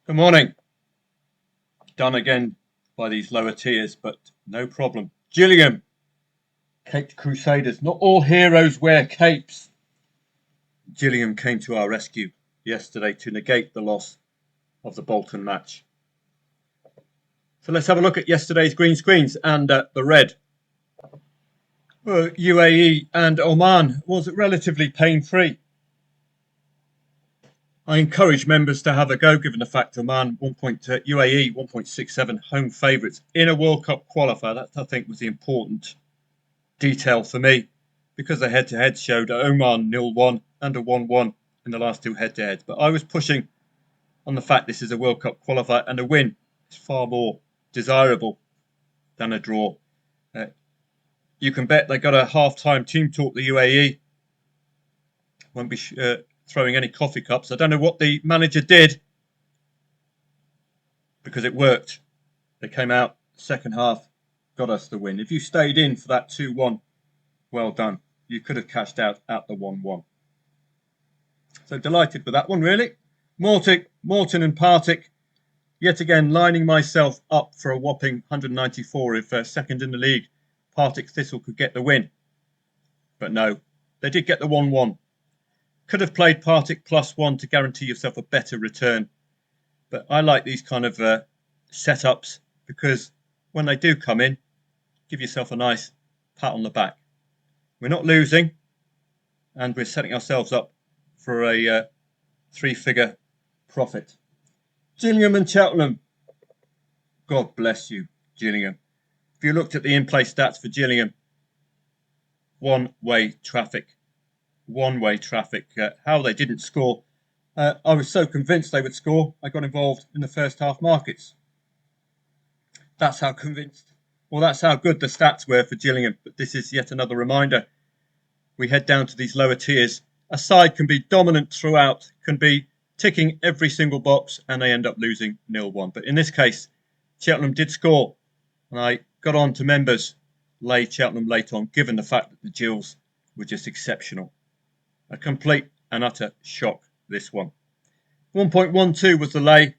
Good morning. Done again by these lower tiers, but no problem. Gillingham, Caped Crusaders. Not all heroes wear capes. Gillingham came to our rescue yesterday to negate the loss of the Bolton match. So let's have a look at yesterday's green screens and the red. UAE and Oman was relatively pain-free. I encourage members to have a go, given the fact Oman UAE 1.67 home favourites in a World Cup qualifier. That I think was the important detail for me, because the head-to-head showed Oman 0-1 and a 1-1 in the last two head-to-heads. But I was pushing on the fact this is a World Cup qualifier and a win is far more desirable than a draw. You can bet they got a half-time team talk, the UAE. Won't be throwing any coffee cups. I don't know what the manager did, because it worked. They came out second half, got us the win. If you stayed in for that 2-1, well done. You could have cashed out at the 1-1. So delighted with that one, really. Morton and Partick, yet again lining myself up for a whopping 194 if second in the league Partick Thistle could get the win. But no, they did get the 1-1. Could have played Partick +1 to guarantee yourself a better return. But I like these kind of setups, because when they do come in, give yourself a nice pat on the back. We're not losing, and we're setting ourselves up for a three-figure profit. Gillingham and Cheltenham. God bless you, Gillingham. If you looked at the in-play stats for Gillingham, one-way traffic. How they didn't score. I was so convinced they would score, I got involved in the first half markets. That's how convinced. Well, that's how good the stats were for Gillingham. But this is yet another reminder. We head down to these lower tiers. A side can be dominant throughout, can be ticking every single box, and they end up losing 0-1. But in this case, Cheltenham did score, and I got on to members, lay Cheltenham late on, given the fact that the Gills were just exceptional. A complete and utter shock, this one. 1.12 was the lay.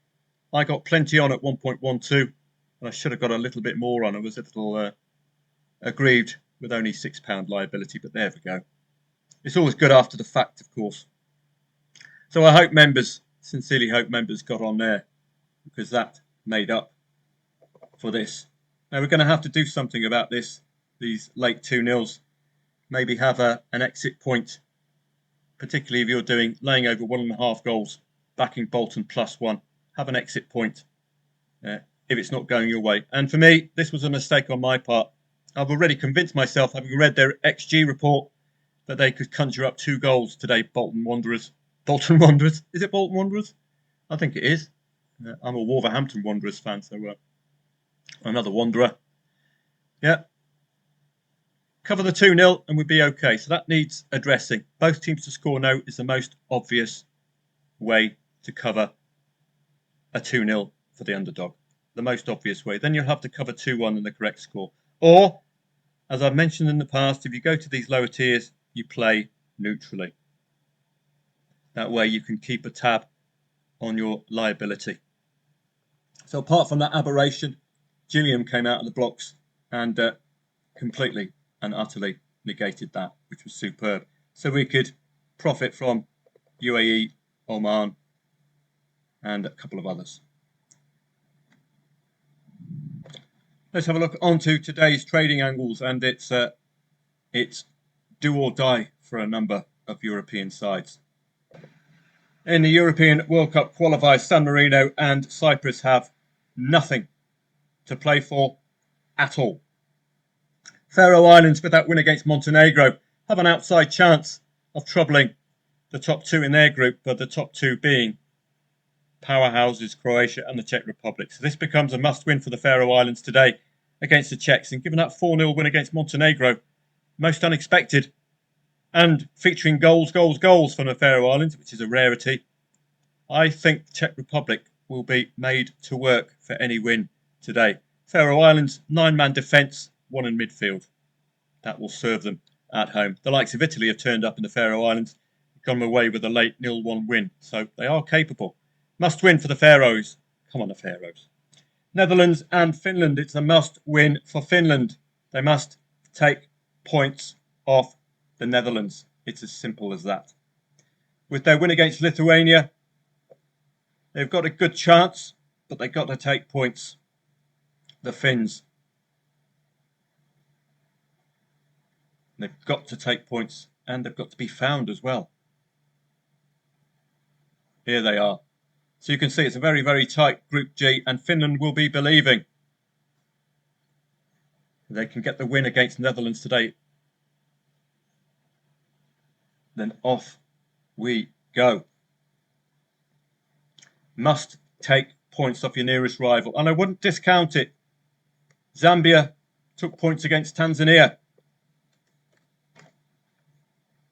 I got plenty on at 1.12, and I should have got a little bit more on. I was a little aggrieved with only £6 liability, but there we go. It's always good after the fact, of course. So I hope members, sincerely hope members got on there, because that made up for this. Now we're going to have to do something about this, these late 2-0s. Maybe have an exit point, particularly if you're laying over 1.5 goals, backing Bolton +1. Have an exit point if it's not going your way. And for me, this was a mistake on my part. I've already convinced myself, having read their XG report, that they could conjure up 2 goals today, Bolton Wanderers. Bolton Wanderers? Is it Bolton Wanderers? I think it is. I'm a Wolverhampton Wanderers fan, so another Wanderer. Yeah. Cover the 2-0 and we'd be okay. So that needs addressing. Both teams to score no is the most obvious way to cover a 2-0 for the underdog. The most obvious way. Then you'll have to cover 2-1 and the correct score. Or, as I've mentioned in the past, if you go to these lower tiers, you play neutrally. That way you can keep a tab on your liability. So apart from that aberration, Gillingham came out of the blocks and completely and utterly negated that, which was superb. So we could profit from UAE, Oman, and a couple of others. Let's have a look onto today's trading angles, and it's do or die for a number of European sides. In the European World Cup qualifiers, San Marino and Cyprus have nothing to play for at all. Faroe Islands, with that win against Montenegro, have an outside chance of troubling the top 2 in their group, but the top 2 being powerhouses Croatia and the Czech Republic. So this becomes a must-win for the Faroe Islands today against the Czechs. And given that 4-0 win against Montenegro, most unexpected, and featuring goals from the Faroe Islands, which is a rarity, I think the Czech Republic will be made to work for any win today. Faroe Islands, 9-man defence, 1 in midfield. That will serve them at home. The likes of Italy have turned up in the Faroe Islands, gone away with a late 0-1 win, so they are capable. Must win for the Faroes. Come on, the Faroes. Netherlands and Finland. It's a must win for Finland. They must take points off the Netherlands. It's as simple as that. With their win against Lithuania, they've got a good chance, but they've got to take points. The Finns. They've got to take points, and they've got to be found as well. Here they are. So you can see it's a very, very tight Group G, and Finland will be believing they can get the win against Netherlands today. Then off we go. Must take points off your nearest rival, and I wouldn't discount it. Zambia took points against Tanzania.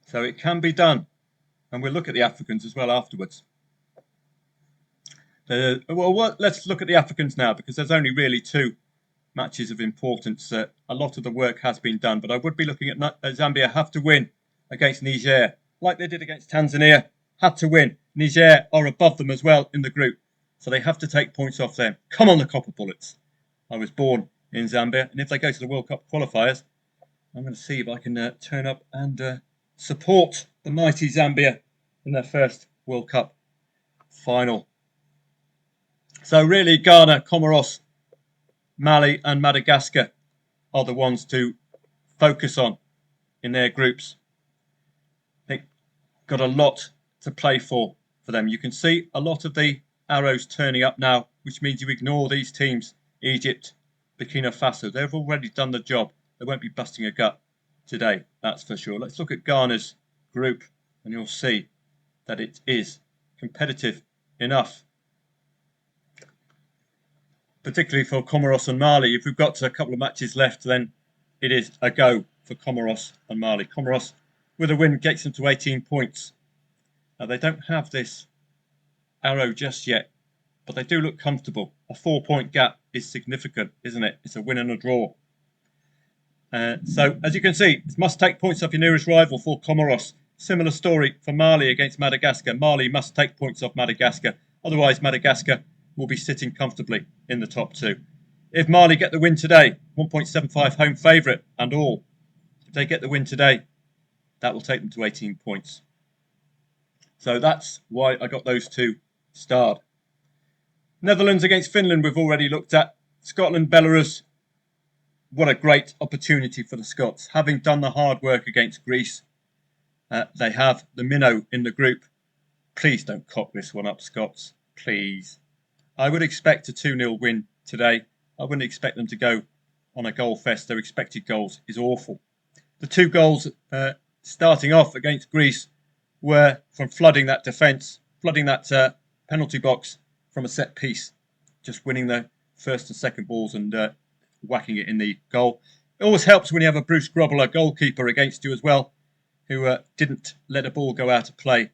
So it can be done. And we'll look at the Africans as well afterwards. Let's look at the Africans now, because there's only really 2 matches of importance. A lot of the work has been done, but I would be looking at Zambia have to win against Niger, like they did against Tanzania. Had to win. Niger are above them as well in the group, so they have to take points off them. Come on, the Copper Bullets. I was born in Zambia, and if they go to the World Cup qualifiers, I'm going to see if I can turn up and support the mighty Zambia in their first World Cup final. So really, Ghana, Comoros, Mali and Madagascar are the ones to focus on in their groups. They've got a lot to play for them. You can see a lot of the arrows turning up now, which means you ignore these teams, Egypt, Burkina Faso. They've already done the job. They won't be busting a gut today, that's for sure. Let's look at Ghana's group, and you'll see that it is competitive enough, particularly for Comoros and Mali. If we've got a couple of matches left, then it is a go for Comoros and Mali. Comoros, with a win, gets them to 18 points. Now, they don't have this arrow just yet, but they do look comfortable. A 4-point gap is significant, isn't it? It's a win and a draw. So, as you can see, it must take points off your nearest rival for Comoros. Similar story for Mali against Madagascar. Mali must take points off Madagascar. Otherwise, Madagascar will be sitting comfortably in the top 2. If Mali get the win today, 1.75 home favourite and all. If they get the win today, that will take them to 18 points. So that's why I got those 2 starred. Netherlands against Finland we've already looked at. Scotland, Belarus. What a great opportunity for the Scots. Having done the hard work against Greece, they have the minnow in the group. Please don't cock this one up, Scots. Please. I would expect a 2-0 win today. I wouldn't expect them to go on a goal fest. Their expected goals is awful. The 2 goals starting off against Greece were from flooding that defence, flooding that penalty box from a set piece, just winning the first and second balls and whacking it in the goal. It always helps when you have a Bruce Grobbel, a goalkeeper, against you as well, who didn't let a ball go out of play,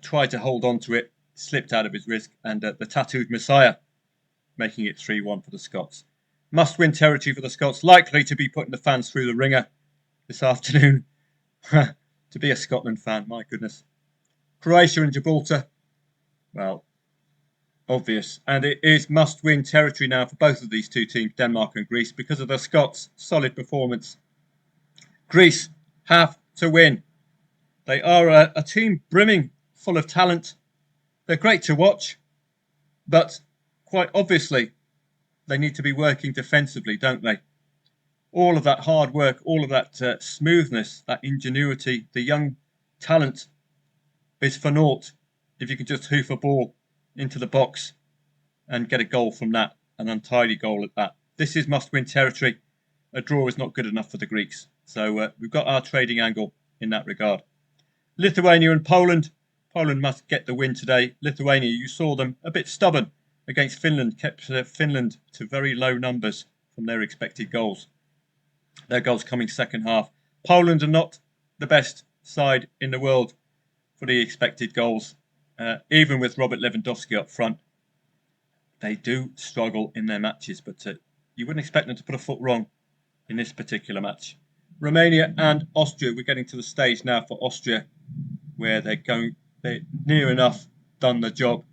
tried to hold on to it, slipped out of his wrist, and the tattooed Messiah, making it 3-1 for the Scots. Must-win territory for the Scots, likely to be putting the fans through the ringer this afternoon. To be a Scotland fan, my goodness. Croatia and Gibraltar, well, obvious. And it is must-win territory now for both of these 2 teams, Denmark and Greece, because of the Scots' solid performance. Greece have to win. They are a team brimming full of talent. They're great to watch, but quite obviously they need to be working defensively, don't they? All of that hard work, all of that smoothness, that ingenuity, the young talent is for naught if you can just hoof a ball into the box and get a goal from that, an untidy goal at that. This is must-win territory. A draw is not good enough for the Greeks. So we've got our trading angle in that regard. Lithuania and Poland. Poland must get the win today. Lithuania, you saw them a bit stubborn against Finland, kept Finland to very low numbers from their expected goals. Their goals coming second half. Poland are not the best side in the world for the expected goals. Even with Robert Lewandowski up front, they do struggle in their matches, but you wouldn't expect them to put a foot wrong in this particular match. Romania and Austria. We're getting to the stage now for Austria where they're near enough done the job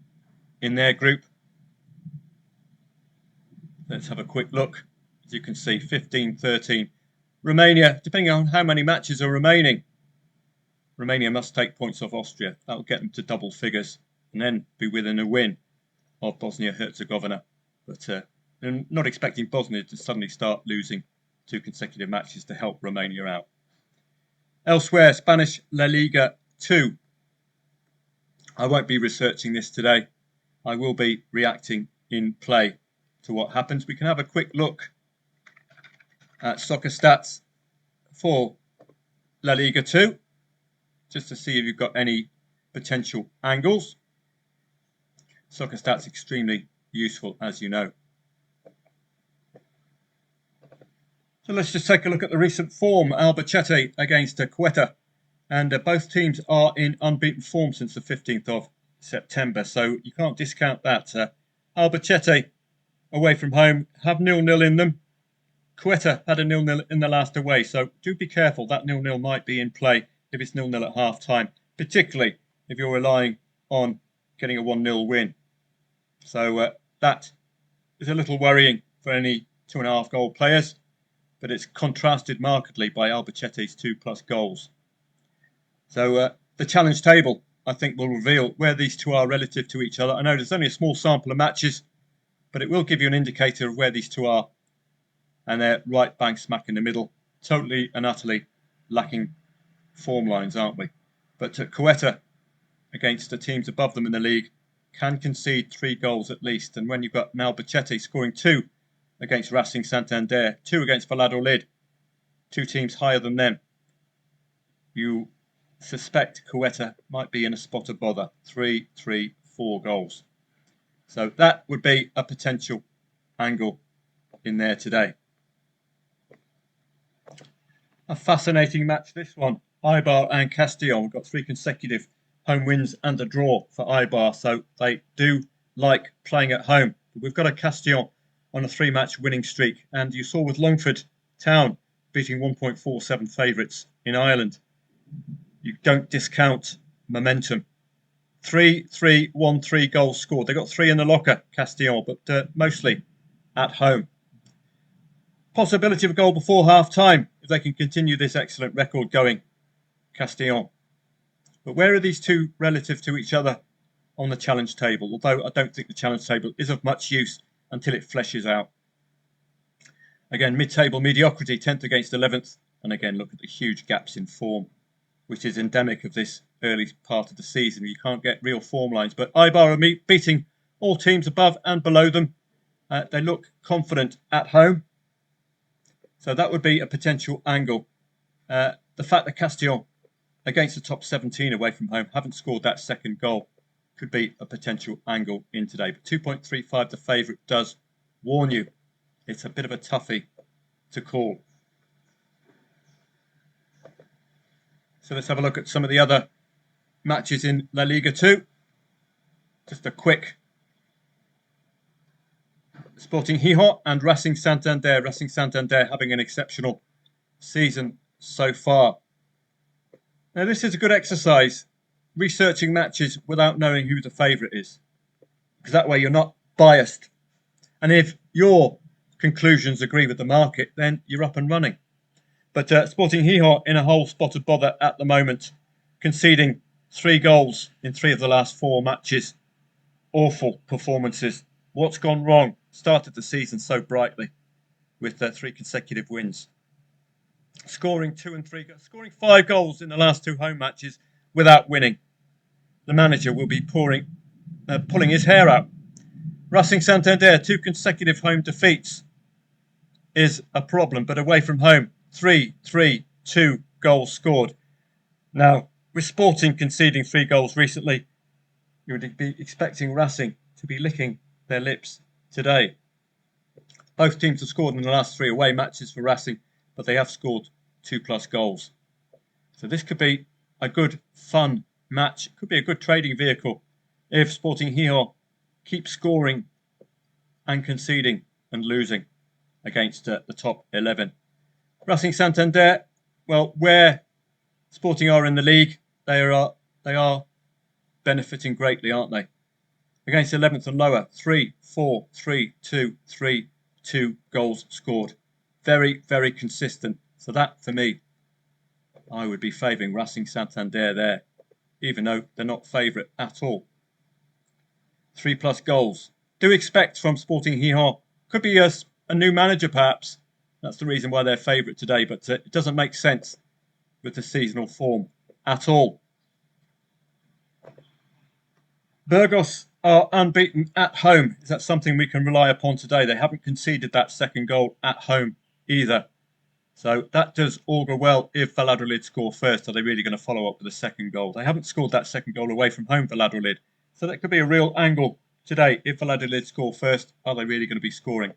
in their group. Let's have a quick look. As you can see, 15-13. Romania, depending on how many matches are remaining, Romania must take points off Austria. That will get them to double figures and then be within a win of Bosnia-Herzegovina. But I'm not expecting Bosnia to suddenly start losing 2 consecutive matches to help Romania out. Elsewhere, Spanish La Liga 2. I won't be researching this today. I will be reacting in play to what happens. We can have a quick look at soccer stats for La Liga 2, just to see if you've got any potential angles. Soccer stats extremely useful, as you know. So let's just take a look at the recent form. Albacete against Quetta. And both teams are in unbeaten form since the 15th of September. So you can't discount that. Albacete away from home have 0-0 in them. Quetta had a 0-0 in the last away. So do be careful. That 0-0 might be in play if it's 0-0 at half time, particularly if you're relying on getting a 1-0 win. So that is a little worrying for any 2.5 goal players, but it's contrasted markedly by Albacete's 2+ goals. So the challenge table, I think, will reveal where these two are relative to each other. I know there's only a small sample of matches, but it will give you an indicator of where these two are. And they're right bang smack in the middle, totally and utterly lacking form lines, aren't we? But Quetta, against the teams above them in the league, can concede 3 goals at least. And when you've got Albacete scoring 2 against Racing Santander, 2 against Valladolid, 2 teams higher than them, you suspect Quetta might be in a spot of bother. 3, 3, 4 goals. So that would be a potential angle in there today. A fascinating match, this one. Eibar and Castellón. We've got 3 consecutive home wins and a draw for Eibar, so they do like playing at home. But we've got a Castellón on a 3-match winning streak, and you saw with Longford Town beating 1.47 favourites in Ireland. You don't discount momentum. 3 goals scored. They got 3 in the locker, Castellón, but mostly at home. Possibility of a goal before half-time if they can continue this excellent record going, Castellón. But where are these two relative to each other on the challenge table? Although I don't think the challenge table is of much use until it fleshes out. Again, mid-table mediocrity, 10th against 11th. And again, look at the huge gaps in form, which is endemic of this early part of the season. You can't get real form lines. But Eibar are beating all teams above and below them. They look confident at home. So that would be a potential angle. The fact that Castellón, against the top 17 away from home, haven't scored that second goal could be a potential angle in today. But 2.35, the favourite, does warn you. It's a bit of a toughie to call. So let's have a look at some of the other matches in La Liga 2. Just a quick. Sporting Gijón and Racing Santander. Racing Santander having an exceptional season so far. Now this is a good exercise, researching matches without knowing who the favourite is. Because that way you're not biased. And if your conclusions agree with the market, then you're up and running. But Sporting Gijón in a whole spot of bother at the moment, conceding 3 goals in 3 of the last 4 matches. Awful performances. What's gone wrong? Started the season so brightly with 3 consecutive wins. Scoring 2 and 3, scoring 5 goals in the last 2 home matches without winning. The manager will be pulling his hair out. Racing Santander, 2 consecutive home defeats is a problem, but away from home, 3-3, 2 goals scored. Now, with Sporting conceding 3 goals recently, you would be expecting Racing to be licking their lips today. Both teams have scored in the last 3 away matches for Racing, but they have scored 2+ goals. So this could be a good, fun match. Could be a good trading vehicle if Sporting Gijón keeps scoring and conceding and losing against the top 11. Racing Santander, well, where Sporting are in the league, they are benefiting greatly, aren't they? Against 11th and lower, 3, 4, 3, 2, 3, 2 goals scored. Very, very consistent. So that, for me, I would be favouring Racing Santander there, even though they're not favourite at all. 3+ goals. Do expect from Sporting Gijón. Could be a new manager, perhaps. That's the reason why they're favourite today, but it doesn't make sense with the seasonal form at all. Burgos are unbeaten at home. Is that something we can rely upon today? They haven't conceded that second goal at home either. So that does augur well if Valladolid score first. Are they really going to follow up with a second goal? They haven't scored that second goal away from home, Valladolid. So that could be a real angle today. If Valladolid score first, are they really going to be scoring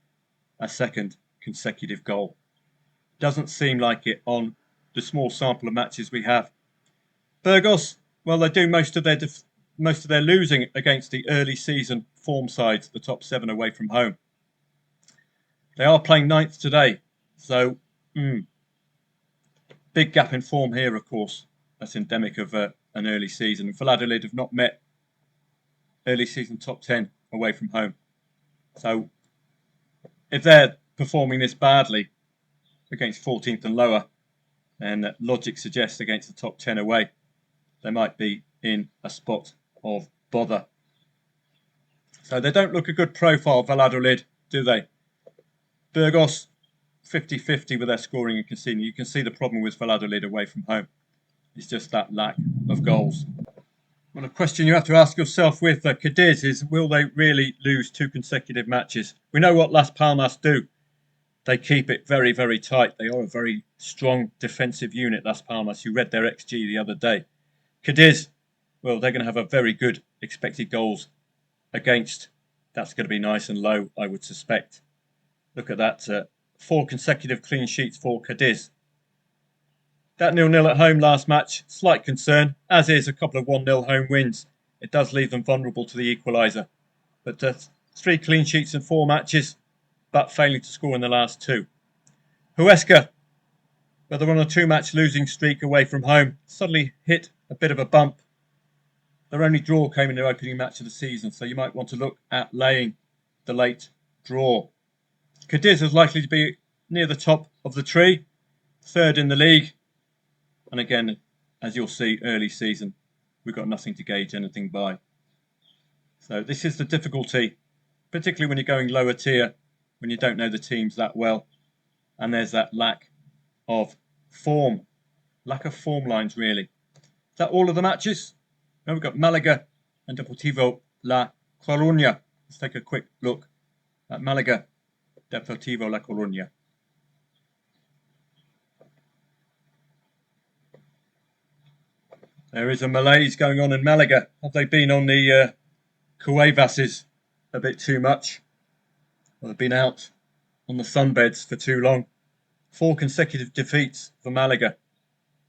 a second consecutive goal? Doesn't seem like it on the small sample of matches we have. Burgos, well, they do most of their losing against the early season form sides, the top 7 away from home. They are playing 9th today, so big gap in form here, of course. That's endemic of an early season. And Valladolid have not met early season top 10 away from home. So if they're performing this badly against 14th and lower, then logic suggests against the top 10 away, they might be in a spot of bother. So they don't look a good profile, Valladolid, do they? Burgos, 50-50 with their scoring and conceding. You can see the problem with Valladolid away from home. It's just that lack of goals. Well, a question you have to ask yourself with Cadiz is, will they really lose 2 consecutive matches? We know what Las Palmas do. They keep it very, very tight. They are a very strong defensive unit, Las Palmas. You read their XG the other day. Cadiz, well, they're going to have a very good expected goals against. That's going to be nice and low, I would suspect. Look at that. 4 consecutive clean sheets for Cadiz. That 0-0 at home last match, slight concern, as is a couple of 1-0 home wins. It does leave them vulnerable to the equaliser. But 3 clean sheets in 4 matches, but failing to score in the last 2. Huesca, well, they're on a 2-match losing streak away from home, suddenly hit a bit of a bump. Their only draw came in their opening match of the season, so you might want to look at laying the late draw. Cadiz is likely to be near the top of the tree, 3rd in the league. And again, as you'll see, early season, we've got nothing to gauge anything by. So this is the difficulty, particularly when you're going lower tier, when you don't know the teams that well. And there's that lack of form lines, really. Is that all of the matches? Now we've got Malaga and Deportivo La Coruña. Let's take a quick look at Malaga, Deportivo La Coruña. There is a malaise going on in Malaga. Have they been on the Cuevases a bit too much? Well, they've been out on the sunbeds for too long. 4 consecutive defeats for Malaga.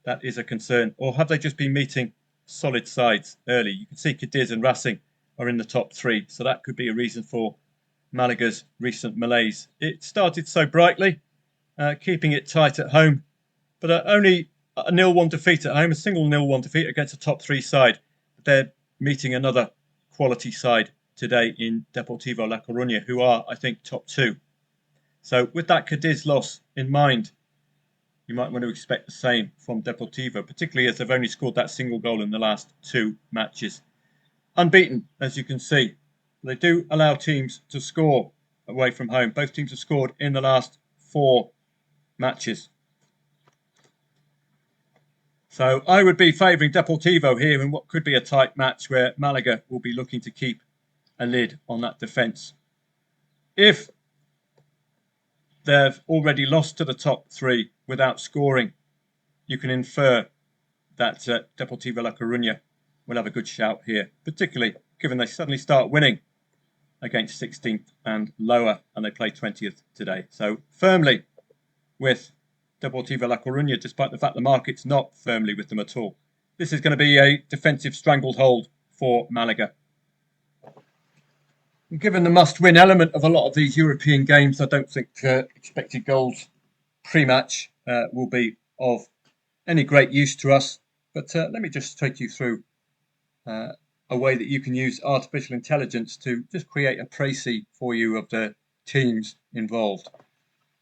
That is a concern. Or have they just been meeting solid sides early? You can see Cadiz and Racing are in the top 3. So that could be a reason for Malaga's recent malaise. It started so brightly, keeping it tight at home. But only a 0-1 defeat at home, a single 0-1 defeat against a top 3 side. They're meeting another quality side today in Deportivo La Coruña, who are, I think, top 2. So with that Cadiz loss in mind, you might want to expect the same from Deportivo, particularly as they've only scored that single goal in the last 2 matches. Unbeaten, as you can see. They do allow teams to score away from home. Both teams have scored in the last 4 matches. So I would be favouring Deportivo here in what could be a tight match where Malaga will be looking to keep a lid on that defence. If they've already lost to the top 3 without scoring, you can infer that Deportivo La Coruña will have a good shout here, particularly given they suddenly start winning against 16th and lower, and they play 20th today. So firmly with Deportivo La Coruña, despite the fact the market's not firmly with them at all. This is going to be a defensive stranglehold for Malaga. Given the must-win element of a lot of these European games, I don't think expected goals pre-match will be of any great use to us. But let me just take you through a way that you can use artificial intelligence to just create a précis for you of the teams involved.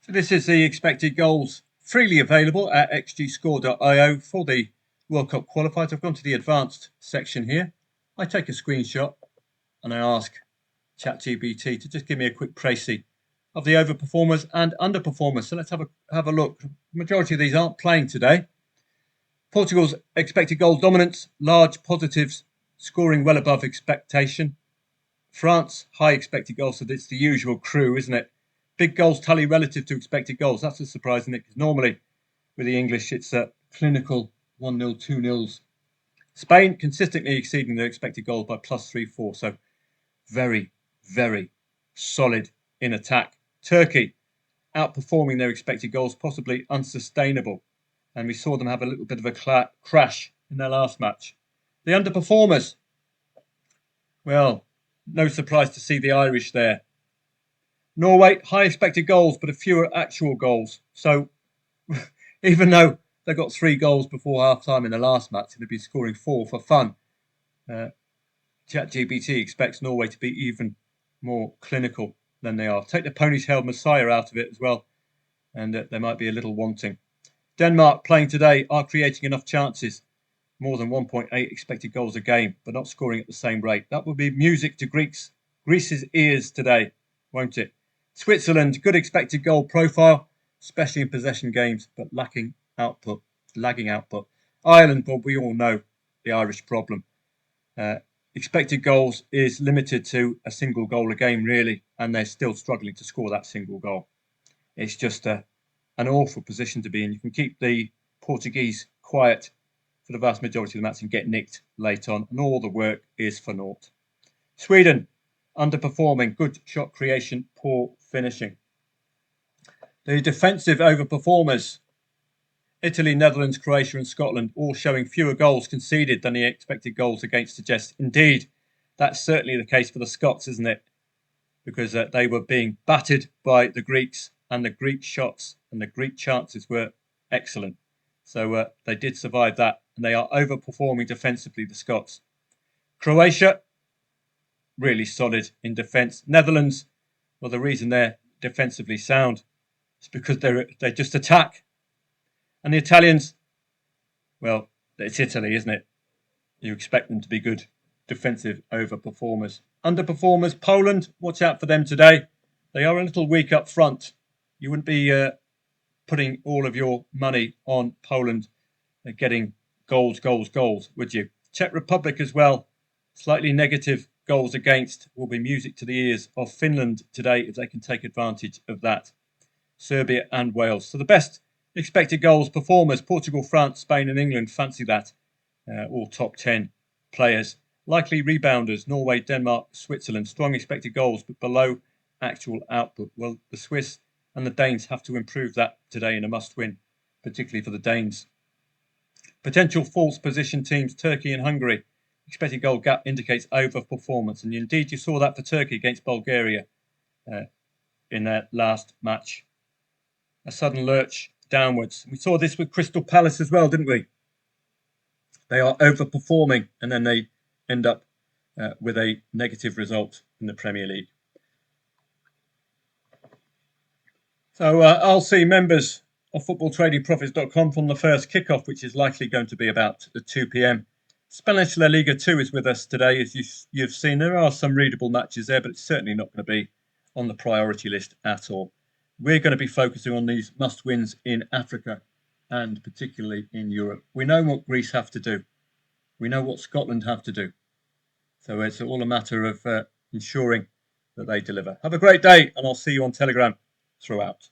So this is the expected goals freely available at xgscore.io for the World Cup qualifiers. I've gone to the advanced section here. I take a screenshot and I ask ChatGPT to just give me a quick précis of the overperformers and underperformers. So let's have a look. The majority of these aren't playing today. Portugal's expected goal dominance, large positives, scoring well above expectation. France, high expected goals, so it's the usual crew, isn't it? Big goals tally relative to expected goals. That's a surprise, isn't it? Because normally with the English, it's a clinical 1-0, 2-0s. Spain consistently exceeding their expected goals by +3-4. So very, very solid in attack. Turkey outperforming their expected goals, possibly unsustainable. And we saw them have a little bit of a crash in their last match. The underperformers, well, no surprise to see the Irish there. Norway, high expected goals, but a fewer actual goals. So even though they got 3 goals before half-time in the last match and they'd be scoring 4 for fun, ChatGPT expects Norway to be even more clinical than they are. Take the ponytailed Messiah out of it as well, and they might be a little wanting. Denmark playing today are creating enough chances, more than 1.8 expected goals a game, but not scoring at the same rate. That will be music to Greece's ears today, won't it? Switzerland, good expected goal profile, especially in possession games, but lagging output. Ireland, well, we all know the Irish problem. Expected goals is limited to a single goal a game, really, and they're still struggling to score that single goal. It's just an awful position to be in. You can keep the Portuguese quiet for the vast majority of the match and get nicked late on, and all the work is for naught. Sweden, underperforming, good shot creation, poor finishing. The defensive overperformers, Italy, Netherlands, Croatia and Scotland, all showing fewer goals conceded than the expected goals against suggest. Indeed, that's certainly the case for the Scots, isn't it? Because they were being battered by the Greeks, and the Greek shots and the Greek chances were excellent. So they did survive that, and they are overperforming defensively, the Scots. Croatia, really solid in defence. Netherlands, well, the reason they're defensively sound is because they just attack. And the Italians, well, it's Italy, isn't it? You expect them to be good defensive overperformers. Underperformers, Poland, watch out for them today. They are a little weak up front. You wouldn't be putting all of your money on Poland getting goals, would you? Czech Republic as well, slightly negative goals against, will be music to the ears of Finland today if they can take advantage of that. Serbia and Wales. So the best expected goals performers, Portugal, France, Spain and England, fancy that. All top 10 players. Likely rebounders, Norway, Denmark, Switzerland. Strong expected goals, but below actual output. Well, the Swiss and the Danes have to improve that today in a must-win, particularly for the Danes. Potential false position teams, Turkey and Hungary. Expected goal gap indicates overperformance. And indeed, you saw that for Turkey against Bulgaria in their last match. A sudden lurch downwards. We saw this with Crystal Palace as well, didn't we? They are overperforming and then they end up with a negative result in the Premier League. So I'll see members of footballtradingprofits.com from the first kickoff, which is likely going to be about 2 p.m. Spanish La Liga 2 is with us today. As you've seen, there are some readable matches there, but it's certainly not going to be on the priority list at all. We're going to be focusing on these must-wins in Africa and particularly in Europe. We know what Greece have to do. We know what Scotland have to do. So it's all a matter of ensuring that they deliver. Have a great day, and I'll see you on Telegram throughout.